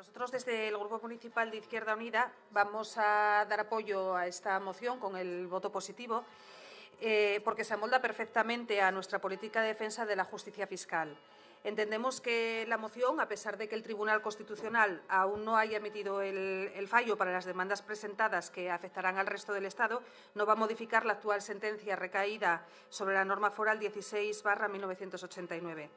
Nosotros, desde el Grupo Municipal de Izquierda Unida, vamos a dar apoyo a esta moción con el voto positivo, porque se amolda perfectamente a nuestra política de defensa de la justicia fiscal. Entendemos que la moción, a pesar de que el Tribunal Constitucional aún no haya emitido el fallo para las demandas presentadas que afectarán al resto del Estado, no va a modificar la actual sentencia recaída sobre la norma foral 16/1989.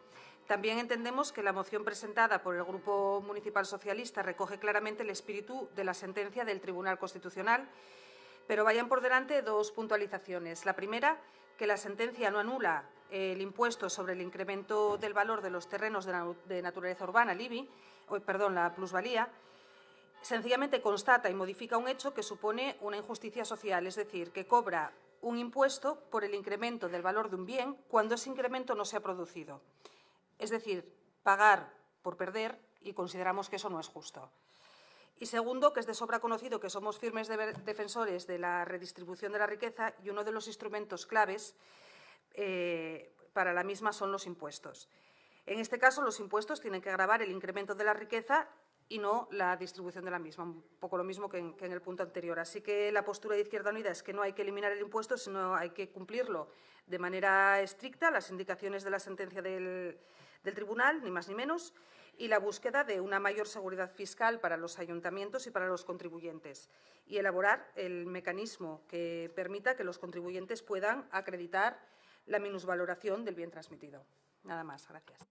También entendemos que la moción presentada por el Grupo Municipal Socialista recoge claramente el espíritu de la sentencia del Tribunal Constitucional, pero vayan por delante dos puntualizaciones. La primera, que la sentencia no anula el impuesto sobre el incremento del valor de los terrenos de naturaleza urbana, el IBI, la plusvalía, sencillamente constata y modifica un hecho que supone una injusticia social, es decir, que cobra un impuesto por el incremento del valor de un bien cuando ese incremento no se ha producido. Es decir, pagar por perder, y consideramos que eso no es justo. Y segundo, que es de sobra conocido que somos firmes defensores de la redistribución de la riqueza y uno de los instrumentos claves para la misma son los impuestos. En este caso, los impuestos tienen que gravar el incremento de la riqueza y no la distribución de la misma, un poco lo mismo que en el punto anterior. Así que la postura de Izquierda Unida es que no hay que eliminar el impuesto, sino hay que cumplirlo de manera estricta, las indicaciones de la sentencia del Tribunal, ni más ni menos, y la búsqueda de una mayor seguridad fiscal para los ayuntamientos y para los contribuyentes, y elaborar el mecanismo que permita que los contribuyentes puedan acreditar la minusvaloración del bien transmitido. Nada más. Gracias.